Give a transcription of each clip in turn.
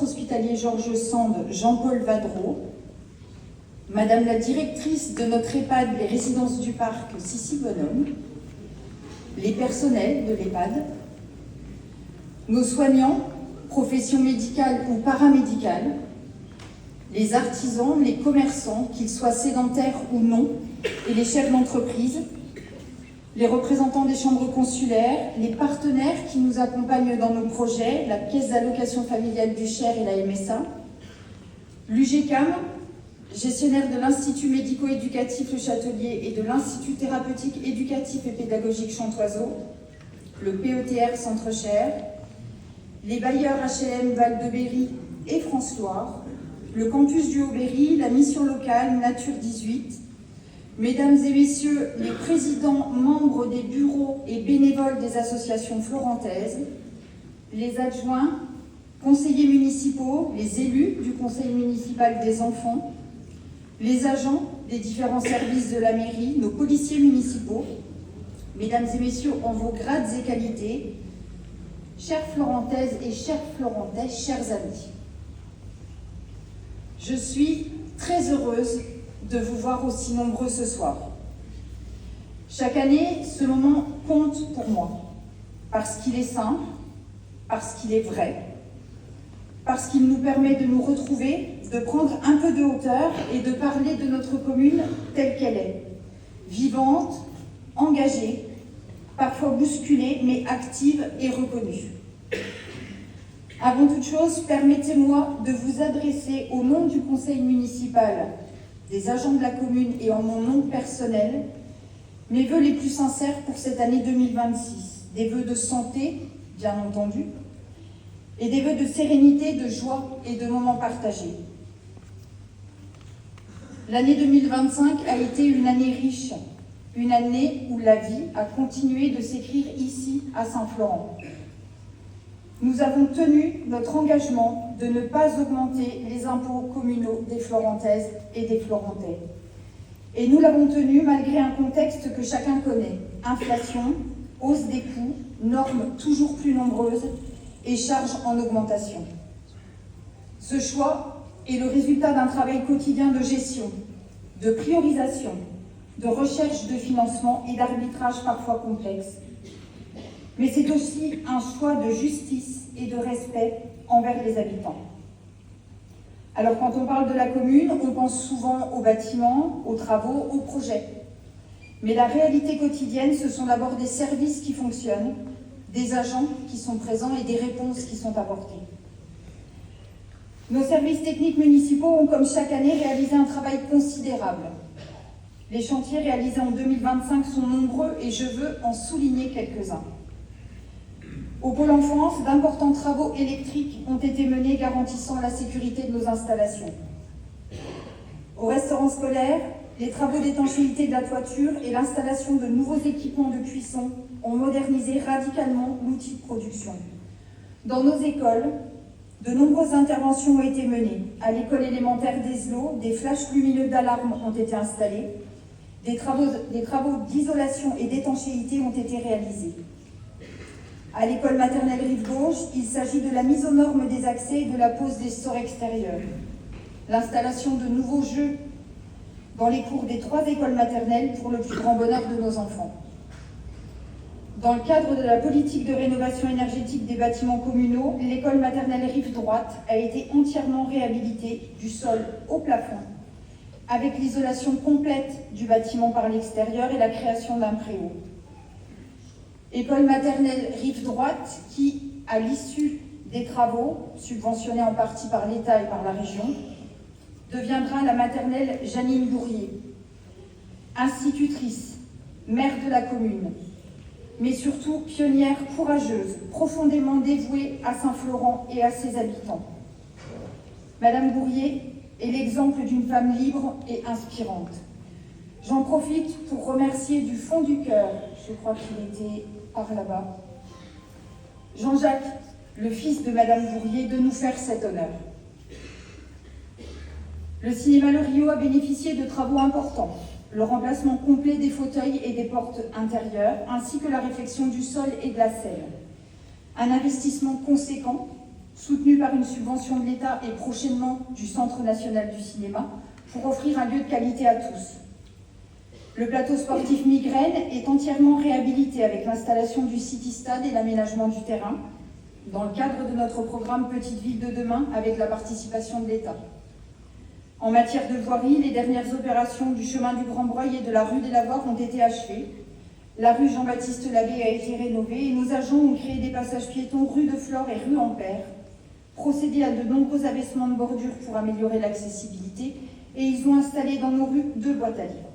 hospitalier Georges Sand, Jean-Paul Vadreau, Madame la directrice de notre EHPAD, les résidences du parc, Sissi Bonhomme, les personnels de l'EHPAD, nos soignants, professions médicales ou paramédicales, les artisans, les commerçants, qu'ils soient sédentaires ou non, et les chefs d'entreprise, les représentants des chambres consulaires, les partenaires qui nous accompagnent dans nos projets, la Caisse d'allocation familiale du Cher et la MSA, l'UGCAM, gestionnaire de l'Institut médico-éducatif Le Châtelier et de l'Institut thérapeutique éducatif et pédagogique Chantoiseau, le PETR Centre-Cher, les bailleurs HLM Val-de-Berry et France-Loire, le campus du Haut-Berry, la mission locale Nature 18, Mesdames et Messieurs les présidents, membres des bureaux et bénévoles des associations florentaises, les adjoints, conseillers municipaux, les élus du conseil municipal des enfants, les agents des différents services de la mairie, nos policiers municipaux, Mesdames et Messieurs en vos grades et qualités, chères Florentaises et chers Florentais, chers amis. Je suis très heureuse de vous voir aussi nombreux ce soir. Chaque année, ce moment compte pour moi, parce qu'il est simple, parce qu'il est vrai, parce qu'il nous permet de nous retrouver, de prendre un peu de hauteur et de parler de notre commune telle qu'elle est, vivante, engagée, parfois bousculée, mais active et reconnue. Avant toute chose, permettez-moi de vous adresser au nom du conseil municipal, des agents de la commune et en mon nom personnel, mes vœux les plus sincères pour cette année 2026, des vœux de santé, bien entendu, et des vœux de sérénité, de joie et de moments partagés. L'année 2025 a été une année riche, une année où la vie a continué de s'écrire ici, à Saint-Florent. Nous avons tenu notre engagement de ne pas augmenter les impôts communaux des Florentaises et des Florentais. Et nous l'avons tenu malgré un contexte que chacun connaît. Inflation, hausse des coûts, normes toujours plus nombreuses et charges en augmentation. Ce choix est le résultat d'un travail quotidien de gestion, de priorisation, de recherche de financement et d'arbitrage parfois complexe. Mais c'est aussi un choix de justice et de respect envers les habitants. Alors quand on parle de la commune, on pense souvent aux bâtiments, aux travaux, aux projets. Mais la réalité quotidienne, ce sont d'abord des services qui fonctionnent, des agents qui sont présents et des réponses qui sont apportées. Nos services techniques municipaux ont, comme chaque année, réalisé un travail considérable. Les chantiers réalisés en 2025 sont nombreux et je veux en souligner quelques-uns. Au Pôle enfance, d'importants travaux électriques ont été menés garantissant la sécurité de nos installations. Au restaurant scolaire, les travaux d'étanchéité de la toiture et l'installation de nouveaux équipements de cuisson ont modernisé radicalement l'outil de production. Dans nos écoles, de nombreuses interventions ont été menées. À l'école élémentaire d'Ezelot, des flashs lumineux d'alarme ont été installés. Des travaux d'isolation et d'étanchéité ont été réalisés. À l'école maternelle Rive-Gauche, il s'agit de la mise aux normes des accès et de la pose des stores extérieurs. L'installation de nouveaux jeux dans les cours des 3 écoles maternelles pour le plus grand bonheur de nos enfants. Dans le cadre de la politique de rénovation énergétique des bâtiments communaux, l'école maternelle Rive Droite a été entièrement réhabilitée du sol au plafond, avec l'isolation complète du bâtiment par l'extérieur et la création d'un préau. École maternelle Rive Droite qui, à l'issue des travaux, subventionnés en partie par l'État et par la région, deviendra la maternelle Janine Bourrier, institutrice, maire de la commune, mais surtout pionnière courageuse, profondément dévouée à Saint-Florent et à ses habitants. Madame Bourrier est l'exemple d'une femme libre et inspirante. J'en profite pour remercier du fond du cœur, je crois qu'il était par là-bas, Jean-Jacques, le fils de Madame Bourrier, de nous faire cet honneur. Le cinéma Le Rio a bénéficié de travaux importants, le remplacement complet des fauteuils et des portes intérieures, ainsi que la réfection du sol et de la selle. Un investissement conséquent soutenu par une subvention de l'État et prochainement du Centre national du cinéma, pour offrir un lieu de qualité à tous. Le plateau sportif Migraine est entièrement réhabilité avec l'installation du City Stade et l'aménagement du terrain, dans le cadre de notre programme Petite Ville de demain avec la participation de l'État. En matière de voirie, les dernières opérations du chemin du Grand Breuil et de la rue des Lavoirs ont été achevées. La rue Jean-Baptiste Labbé a été rénovée et nos agents ont créé des passages piétons rue de Flore et rue Ampère, procédé à de nombreux abaissements de bordure pour améliorer l'accessibilité et ils ont installé dans nos rues 2 boîtes à livres.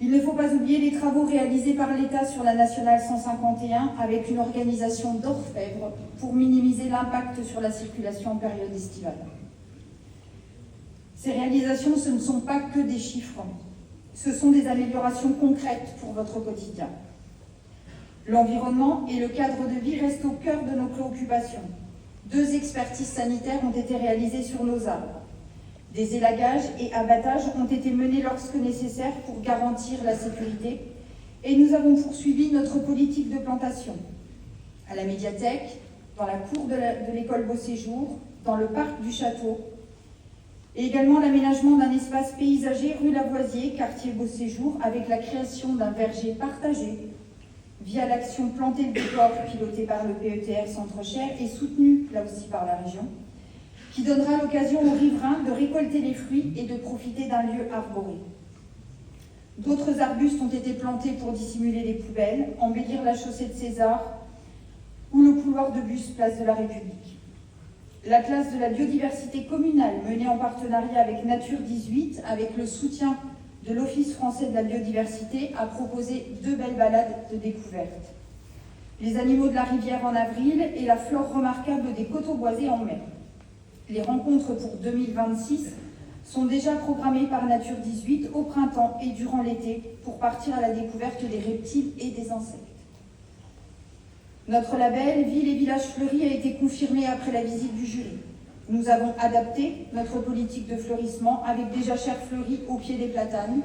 Il ne faut pas oublier les travaux réalisés par l'État sur la nationale 151 avec une organisation d'orfèvre pour minimiser l'impact sur la circulation en période estivale. Ces réalisations, ce ne sont pas que des chiffres, ce sont des améliorations concrètes pour votre quotidien. L'environnement et le cadre de vie restent au cœur de nos préoccupations. 2 expertises sanitaires ont été réalisées sur nos arbres. Des élagages et abattages ont été menés lorsque nécessaire pour garantir la sécurité et nous avons poursuivi notre politique de plantation. À la médiathèque, dans la cour de l'école Beau Séjour, dans le parc du château, et également l'aménagement d'un espace paysager rue Lavoisier, quartier Beau Séjour, avec la création d'un verger partagé via l'action Planter le décor pilotée par le PETR Centre-Cher et soutenue là aussi par la région, qui donnera l'occasion aux riverains de récolter les fruits et de profiter d'un lieu arboré. D'autres arbustes ont été plantés pour dissimuler les poubelles, embellir la chaussée de César ou le couloir de bus place de la République. La classe de la biodiversité communale menée en partenariat avec Nature 18, avec le soutien de l'Office français de la biodiversité, a proposé 2 belles balades de découverte. Les animaux de la rivière en avril et la flore remarquable des coteaux boisés en mai. Les rencontres pour 2026 sont déjà programmées par Nature 18 au printemps et durant l'été pour partir à la découverte des reptiles et des insectes. Notre label Ville et Village Fleuris a été confirmé après la visite du jury. Nous avons adapté notre politique de fleurissement avec des jachères fleuries au pied des platanes,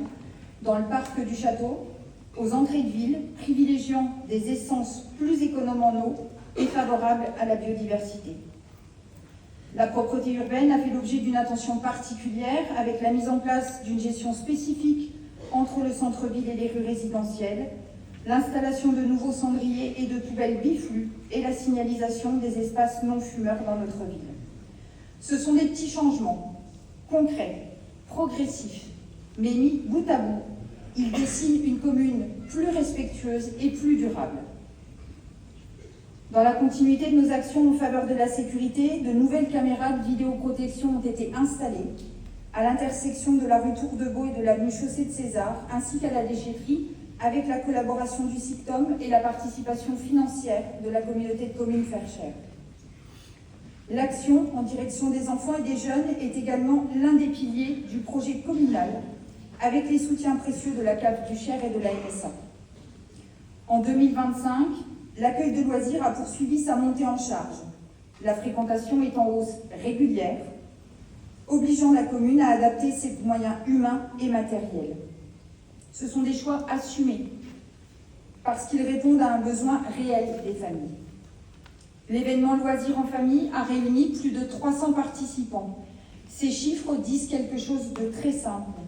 dans le parc du château, aux entrées de ville, privilégiant des essences plus économes en eau et favorables à la biodiversité. La propreté urbaine a fait l'objet d'une attention particulière avec la mise en place d'une gestion spécifique entre le centre-ville et les rues résidentielles, l'installation de nouveaux cendriers et de poubelles biflues et la signalisation des espaces non fumeurs dans notre ville. Ce sont des petits changements, concrets, progressifs, mais mis bout à bout, ils dessinent une commune plus respectueuse et plus durable. Dans la continuité de nos actions en faveur de la sécurité, de nouvelles caméras de vidéoprotection ont été installées à l'intersection de la rue Tour de Beau et de l'avenue Chaussée de César, ainsi qu'à la déchetterie, avec la collaboration du SICTOM et la participation financière de la communauté de communes Ferchères. L'action en direction des enfants et des jeunes est également l'un des piliers du projet communal, avec les soutiens précieux de la CAF du Cher et de la MSA. En 2025, l'accueil de loisirs a poursuivi sa montée en charge. La fréquentation est en hausse régulière, obligeant la commune à adapter ses moyens humains et matériels. Ce sont des choix assumés, parce qu'ils répondent à un besoin réel des familles. L'événement Loisirs en famille a réuni plus de 300 participants. Ces chiffres disent quelque chose de très simple.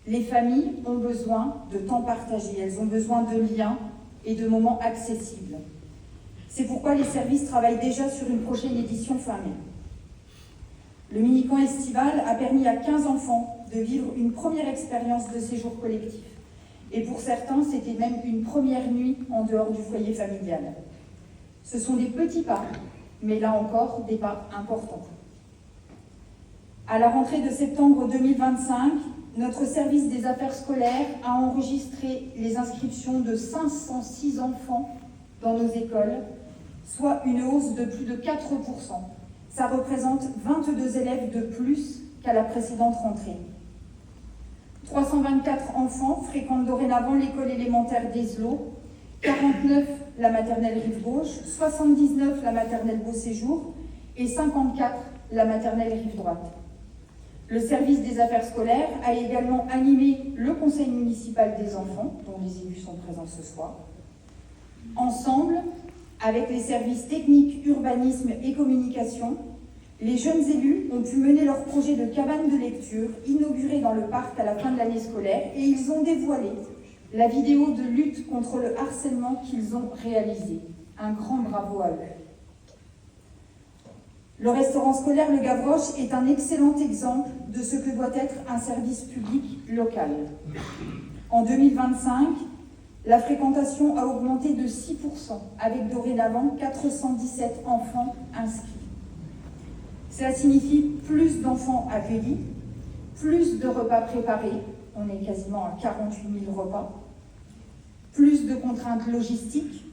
Les familles ont besoin de temps partagé, elles ont besoin de liens et de moments accessibles. C'est pourquoi les services travaillent déjà sur une prochaine édition fin mai. Le mini-camp estival a permis à 15 enfants de vivre une première expérience de séjour collectif. Et pour certains, c'était même une première nuit en dehors du foyer familial. Ce sont des petits pas, mais là encore, des pas importants. À la rentrée de septembre 2025, notre service des affaires scolaires a enregistré les inscriptions de 506 enfants dans nos écoles, soit une hausse de plus de 4%. Ça représente 22 élèves de plus qu'à la précédente rentrée. 324 enfants fréquentent dorénavant l'école élémentaire d'Ezelot, 49 la maternelle Rive Gauche, 79 la maternelle Beau Séjour et 54 la maternelle Rive Droite. Le service des affaires scolaires a également animé le conseil municipal des enfants, dont les élus sont présents ce soir. Ensemble, Avec les services techniques, urbanisme et communication, les jeunes élus ont pu mener leur projet de cabane de lecture, inauguré dans le parc à la fin de l'année scolaire, et ils ont dévoilé la vidéo de lutte contre le harcèlement qu'ils ont réalisée. Un grand bravo à eux. Le restaurant scolaire Le Gavroche est un excellent exemple de ce que doit être un service public local. En 2025, la fréquentation a augmenté de 6%, avec dorénavant 417 enfants inscrits. Cela signifie plus d'enfants accueillis, plus de repas préparés, on est quasiment à 48 000 repas, plus de contraintes logistiques,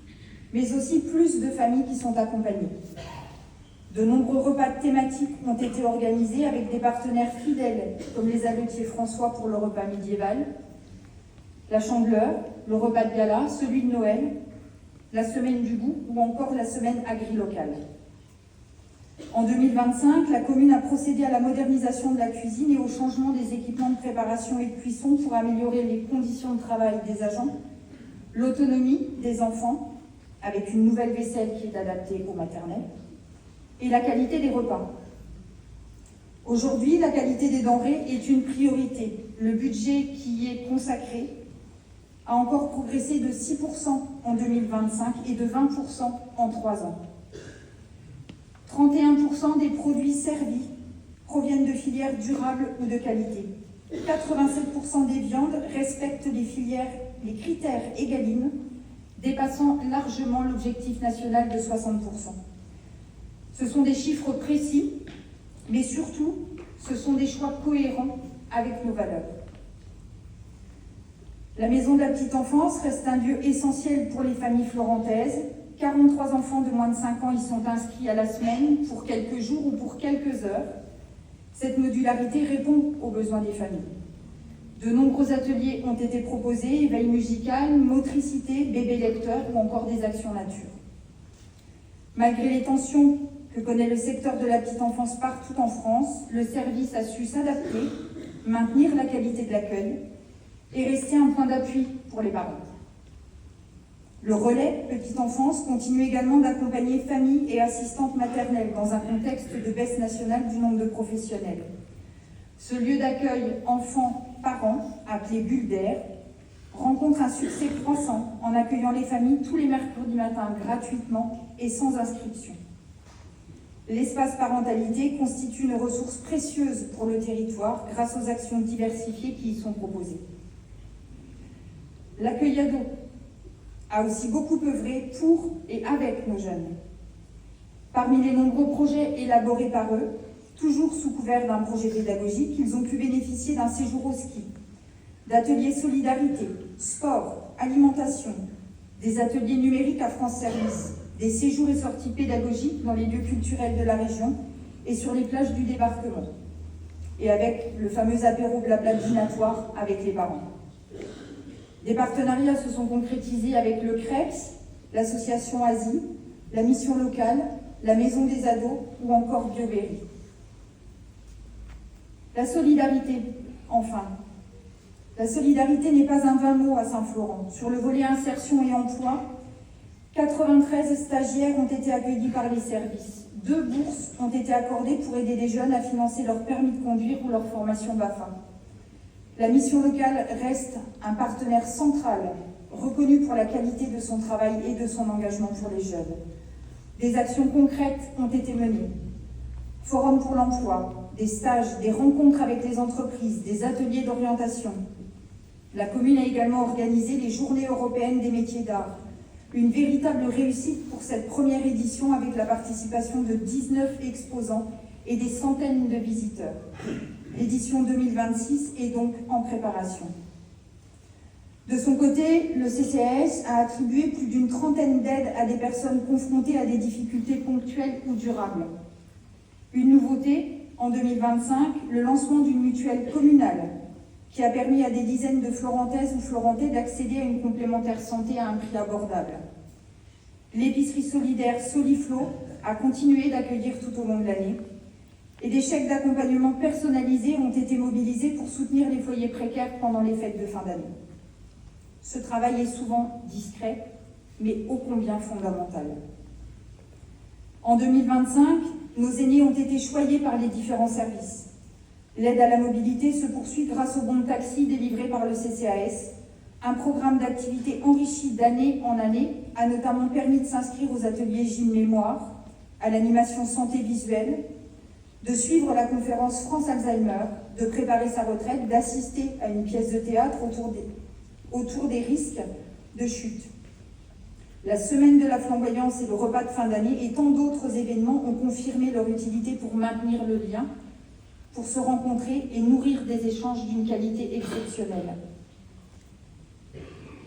mais aussi plus de familles qui sont accompagnées. De nombreux repas thématiques ont été organisés avec des partenaires fidèles, comme les Avetiers François pour le repas médiéval, la Chandeleur, le repas de gala, celui de Noël, la semaine du goût ou encore la semaine agri-locale. En 2025, la commune a procédé à la modernisation de la cuisine et au changement des équipements de préparation et de cuisson pour améliorer les conditions de travail des agents, l'autonomie des enfants, avec une nouvelle vaisselle qui est adaptée aux maternelles, et la qualité des repas. Aujourd'hui, la qualité des denrées est une priorité. Le budget qui y est consacré a encore progressé de 6% en 2025 et de 20% en 3 ans. 31% des produits servis proviennent de filières durables ou de qualité. 87% des viandes respectent les critères EGalim, dépassant largement l'objectif national de 60%. Ce sont des chiffres précis, mais surtout, ce sont des choix cohérents avec nos valeurs. La maison de la petite enfance reste un lieu essentiel pour les familles florentaises. 43 enfants de moins de 5 ans y sont inscrits à la semaine pour quelques jours ou pour quelques heures. Cette modularité répond aux besoins des familles. De nombreux ateliers ont été proposés, éveil musical, motricité, bébé lecteur ou encore des actions nature. Malgré les tensions que connaît le secteur de la petite enfance partout en France, le service a su s'adapter, maintenir la qualité de l'accueil et rester un point d'appui pour les parents. Le relais Petite Enfance continue également d'accompagner familles et assistantes maternelles dans un contexte de baisse nationale du nombre de professionnels. Ce lieu d'accueil enfants-parents, appelé Bulle d'air, rencontre un succès croissant en accueillant les familles tous les mercredis matins gratuitement et sans inscription. L'espace parentalité constitue une ressource précieuse pour le territoire grâce aux actions diversifiées qui y sont proposées. L'accueil ado a aussi beaucoup œuvré pour et avec nos jeunes. Parmi les nombreux projets élaborés par eux, toujours sous couvert d'un projet pédagogique, ils ont pu bénéficier d'un séjour au ski, d'ateliers solidarité, sport, alimentation, des ateliers numériques à France Service, des séjours et sorties pédagogiques dans les lieux culturels de la région et sur les plages du département, et avec le fameux apéro blabla dînatoire avec les parents. Des partenariats se sont concrétisés avec le CREPS, l'association Asie, la mission locale, la maison des ados ou encore BioBerry. La solidarité, enfin. La solidarité n'est pas un vain mot à Saint-Florent. Sur le volet insertion et emploi, 93 stagiaires ont été accueillis par les services. 2 bourses ont été accordées pour aider les jeunes à financer leur permis de conduire ou leur formation BAFA. La mission locale reste un partenaire central, reconnu pour la qualité de son travail et de son engagement pour les jeunes. Des actions concrètes ont été menées. Forum pour l'emploi, des stages, des rencontres avec les entreprises, des ateliers d'orientation. La commune a également organisé les Journées européennes des métiers d'art. Une véritable réussite pour cette première édition avec la participation de 19 exposants et des centaines de visiteurs. L'édition 2026 est donc en préparation. De son côté, le CCAS a attribué plus d'une trentaine d'aides à des personnes confrontées à des difficultés ponctuelles ou durables. Une nouveauté, en 2025, le lancement d'une mutuelle communale qui a permis à des dizaines de Florentaises ou Florentais d'accéder à une complémentaire santé à un prix abordable. L'épicerie solidaire Soliflo a continué d'accueillir tout au long de l'année et des chèques d'accompagnement personnalisés ont été mobilisés pour soutenir les foyers précaires pendant les fêtes de fin d'année. Ce travail est souvent discret, mais ô combien fondamental. En 2025, nos aînés ont été choyés par les différents services. L'aide à la mobilité se poursuit grâce au bon de taxi délivré par le CCAS. Un programme d'activité enrichi d'année en année a notamment permis de s'inscrire aux ateliers Gym Mémoire, à l'animation santé visuelle, de suivre la conférence France Alzheimer, de préparer sa retraite, d'assister à une pièce de théâtre autour des risques de chute. La semaine de la flamboyance et le repas de fin d'année et tant d'autres événements ont confirmé leur utilité pour maintenir le lien, pour se rencontrer et nourrir des échanges d'une qualité exceptionnelle.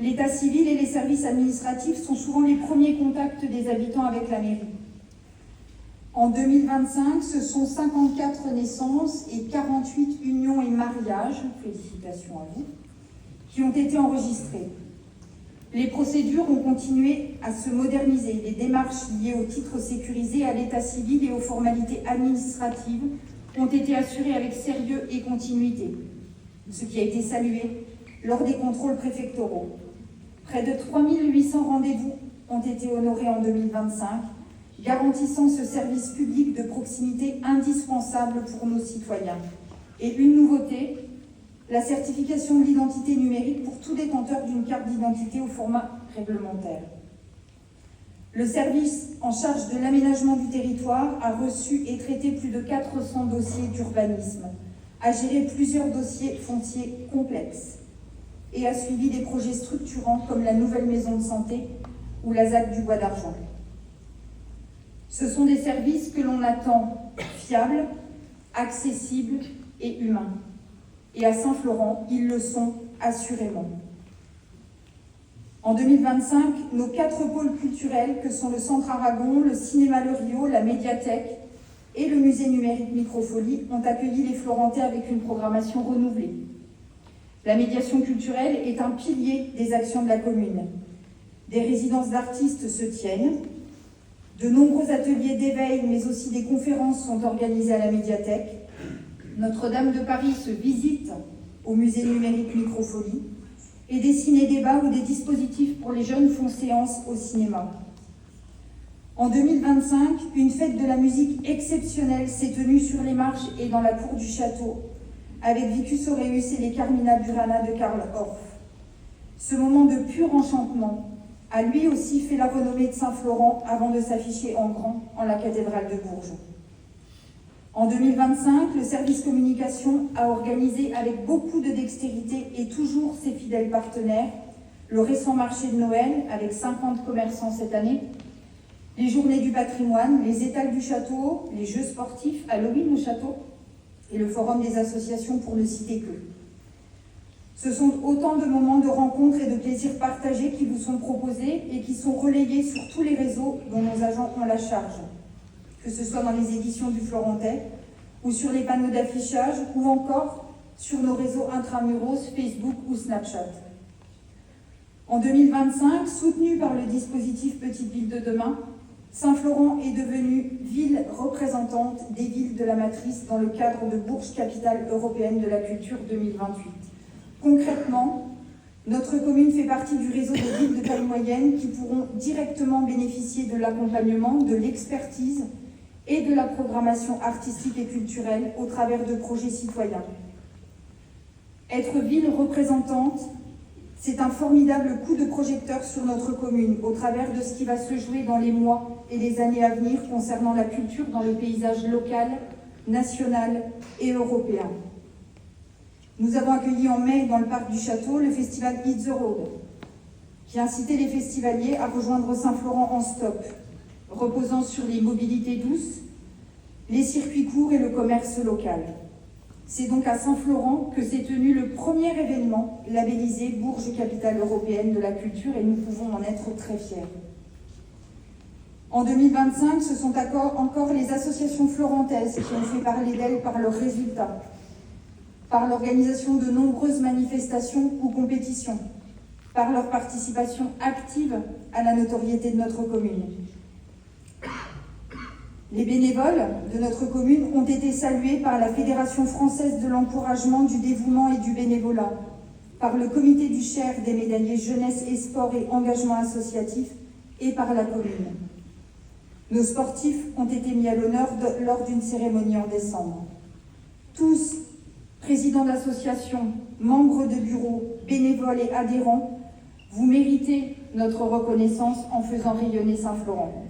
L'état civil et les services administratifs sont souvent les premiers contacts des habitants avec la mairie. En 2025, ce sont 54 naissances et 48 unions et mariages, félicitations à vous, qui ont été enregistrés. Les procédures ont continué à se moderniser. Les démarches liées aux titres sécurisés, à l'état civil et aux formalités administratives ont été assurées avec sérieux et continuité, ce qui a été salué lors des contrôles préfectoraux. Près de 3800 rendez-vous ont été honorés en 2025, garantissant ce service public de proximité indispensable pour nos citoyens. Et une nouveauté, la certification de l'identité numérique pour tout détenteur d'une carte d'identité au format réglementaire. Le service en charge de l'aménagement du territoire a reçu et traité plus de 400 dossiers d'urbanisme, a géré plusieurs dossiers fonciers complexes et a suivi des projets structurants comme la nouvelle maison de santé ou la ZAC du Bois d'Argent. Ce sont des services que l'on attend fiables, accessibles et humains. Et à Saint-Florent, ils le sont assurément. En 2025, nos 4 pôles culturels, que sont le Centre Aragon, le Cinéma Le Rio, la médiathèque et le musée numérique Microfolie, ont accueilli les Florentais avec une programmation renouvelée. La médiation culturelle est un pilier des actions de la commune. Des résidences d'artistes se tiennent, de nombreux ateliers d'éveil, mais aussi des conférences sont organisées à la médiathèque. Notre-Dame de Paris se visite au musée numérique Microfolie et des ciné-débats ou des dispositifs pour les jeunes font séance au cinéma. En 2025, une fête de la musique exceptionnelle s'est tenue sur les marches et dans la cour du château avec Vicus Aureus et les Carmina Burana de Karl Orff. Ce moment de pur enchantement a lui aussi fait la renommée de Saint-Florent avant de s'afficher en grand en la cathédrale de Bourges. En 2025, le service communication a organisé avec beaucoup de dextérité et toujours ses fidèles partenaires le récent marché de Noël avec 50 commerçants cette année, les journées du patrimoine, les étals du château, les jeux sportifs, Halloween au château et le forum des associations pour ne citer que. Ce sont autant de moments de rencontres et de plaisirs partagés qui vous sont proposés et qui sont relayés sur tous les réseaux dont nos agents ont la charge, que ce soit dans les éditions du Florentais ou sur les panneaux d'affichage ou encore sur nos réseaux intramuros, Facebook ou Snapchat. En 2025, soutenu par le dispositif Petite Ville de demain, Saint-Florent est devenue ville représentante des villes de la matrice dans le cadre de Bourges Capitale Européenne de la Culture 2028. Concrètement, notre commune fait partie du réseau des villes de taille moyenne qui pourront directement bénéficier de l'accompagnement, de l'expertise et de la programmation artistique et culturelle au travers de projets citoyens. Être ville représentante, c'est un formidable coup de projecteur sur notre commune au travers de ce qui va se jouer dans les mois et les années à venir concernant la culture dans le paysage local, national et européen. Nous avons accueilli en mai dans le parc du château le festival Hit the Road, qui incitait les festivaliers à rejoindre Saint-Florent en stop, reposant sur les mobilités douces, les circuits courts et le commerce local. C'est donc à Saint-Florent que s'est tenu le premier événement labellisé Bourges Capitale Européenne de la Culture et nous pouvons en être très fiers. En 2025, ce sont encore les associations florentaises qui ont fait parler d'elles par leurs résultats, par l'organisation de nombreuses manifestations ou compétitions, par leur participation active à la notoriété de notre commune. Les bénévoles de notre commune ont été salués par la Fédération française de l'encouragement du dévouement et du bénévolat, par le comité du Cher des médaillés jeunesse et sport et engagement associatif et par la commune. Nos sportifs ont été mis à l'honneur lors d'une cérémonie en décembre. Tous, présidents d'associations, membres de bureaux, bénévoles et adhérents, vous méritez notre reconnaissance en faisant rayonner Saint-Florent.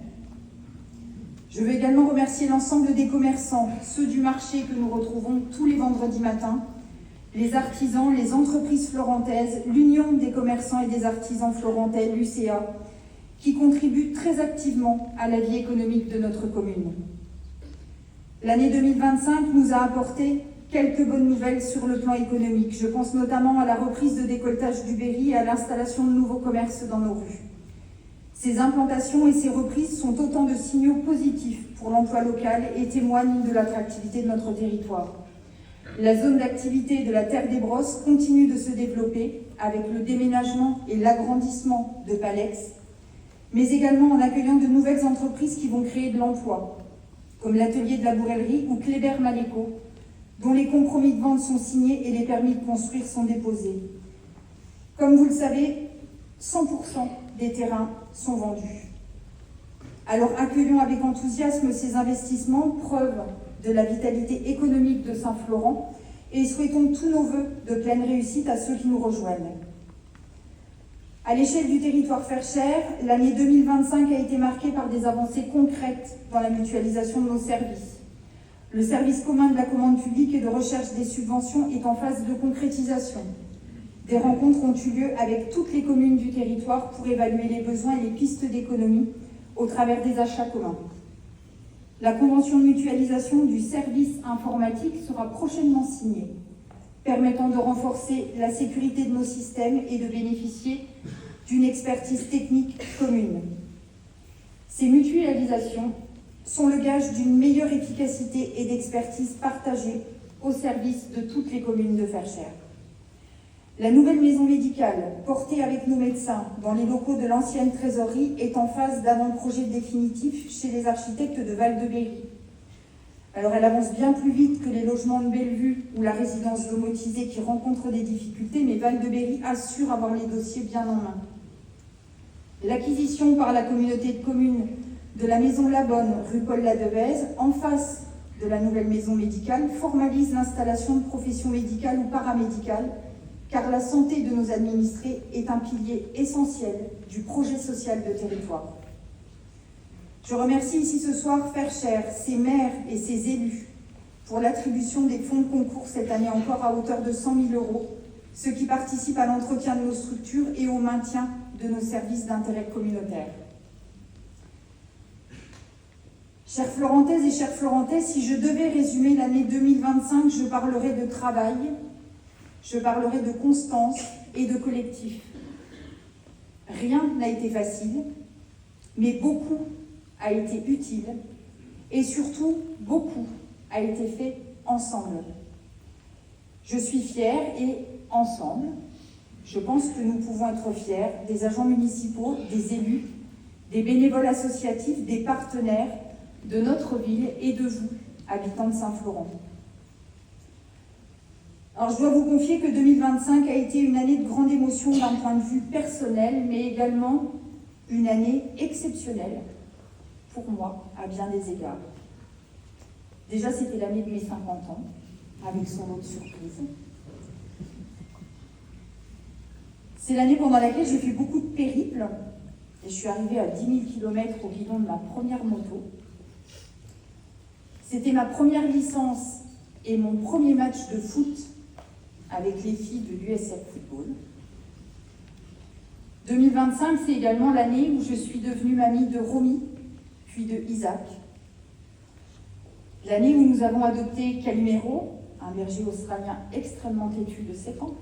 Je veux également remercier l'ensemble des commerçants, ceux du marché que nous retrouvons tous les vendredis matins, les artisans, les entreprises florentaises, l'Union des commerçants et des artisans florentais, l'UCA, qui contribuent très activement à la vie économique de notre commune. L'année 2025 nous a apporté quelques bonnes nouvelles sur le plan économique. Je pense notamment à la reprise de décolletage du Berry et à l'installation de nouveaux commerces dans nos rues. Ces implantations et ces reprises sont autant de signaux positifs pour l'emploi local et témoignent de l'attractivité de notre territoire. La zone d'activité de la Terre des Brosses continue de se développer avec le déménagement et l'agrandissement de Palex, mais également en accueillant de nouvelles entreprises qui vont créer de l'emploi, comme l'atelier de la Bourrellerie ou Kléber Maléco, dont les compromis de vente sont signés et les permis de construire sont déposés. Comme vous le savez, 100% des terrains sont vendus. Alors accueillons avec enthousiasme ces investissements, preuve de la vitalité économique de Saint-Florent, et souhaitons tous nos vœux de pleine réussite à ceux qui nous rejoignent. À l'échelle du territoire Ferchères, l'année 2025 a été marquée par des avancées concrètes dans la mutualisation de nos services. Le service commun de la commande publique et de recherche des subventions est en phase de concrétisation. Des rencontres ont eu lieu avec toutes les communes du territoire pour évaluer les besoins et les pistes d'économie au travers des achats communs. La convention de mutualisation du service informatique sera prochainement signée, permettant de renforcer la sécurité de nos systèmes et de bénéficier d'une expertise technique commune. Ces mutualisations sont le gage d'une meilleure efficacité et d'expertise partagée au service de toutes les communes de Ferchères. La nouvelle maison médicale, portée avec nos médecins dans les locaux de l'ancienne trésorerie, est en phase d'avant-projet définitif chez les architectes de Val-de-Berry. Alors elle avance bien plus vite que les logements de Bellevue ou la résidence domotisée qui rencontrent des difficultés, mais Val-de-Berry assure avoir les dossiers bien en main. L'acquisition par la communauté de communes de la maison La Bonne, rue Paul Ladevèze, en face de la nouvelle maison médicale, formalise l'installation de professions médicales ou paramédicales, car la santé de nos administrés est un pilier essentiel du projet social de territoire. Je remercie ici ce soir Ferchères, ses maires et ses élus pour l'attribution des fonds de concours cette année encore à hauteur de 100 000 €, ce qui participe à l'entretien de nos structures et au maintien de nos services d'intérêt communautaire. Chères Florentaises et chers Florentais, si je devais résumer l'année 2025, je parlerais de travail, je parlerai de constance et de collectif. Rien n'a été facile, mais beaucoup a été utile et surtout beaucoup a été fait ensemble. Je suis fière et ensemble, je pense que nous pouvons être fiers des agents municipaux, des élus, des bénévoles associatifs, des partenaires de notre ville et de vous, habitants de Saint-Florent. Alors je dois vous confier que 2025 a été une année de grande émotion d'un point de vue personnel, mais également une année exceptionnelle pour moi, à bien des égards. Déjà, c'était l'année de mes 50 ans, avec son lot de surprises. C'est l'année pendant laquelle j'ai fait beaucoup de périples, et je suis arrivée à 10 000 km au guidon de ma première moto. C'était ma première licence et mon premier match de foot avec les filles de l'USF Football. 2025, c'est également l'année où je suis devenue mamie de Romy, puis de Isaac. L'année où nous avons adopté Calimero, un berger australien extrêmement têtu de 7 ans.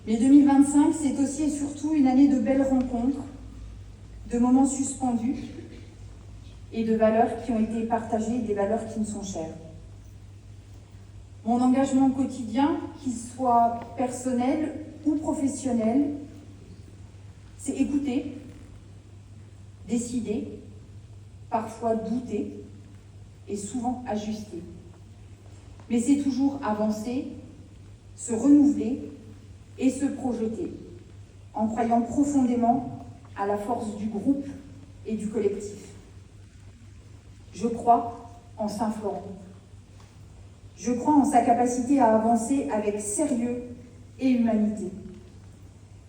Mais 2025, c'est aussi et surtout une année de belles rencontres, de moments suspendus et de valeurs qui ont été partagées, des valeurs qui me sont chères. Mon engagement quotidien, qu'il soit personnel ou professionnel, c'est écouter, décider, parfois douter et souvent ajuster. Mais c'est toujours avancer, se renouveler et se projeter, en croyant profondément à la force du groupe et du collectif. Je crois en Saint-Florent. Je crois en sa capacité à avancer avec sérieux et humanité.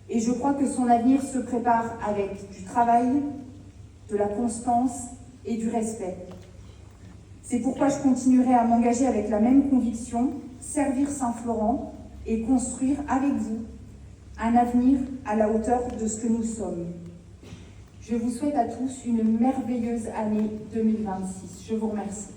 Et je crois que son avenir se prépare avec du travail, de la constance et du respect. C'est pourquoi je continuerai à m'engager avec la même conviction, servir Saint-Florent et construire avec vous un avenir à la hauteur de ce que nous sommes. Je vous souhaite à tous une merveilleuse année 2026. Je vous remercie.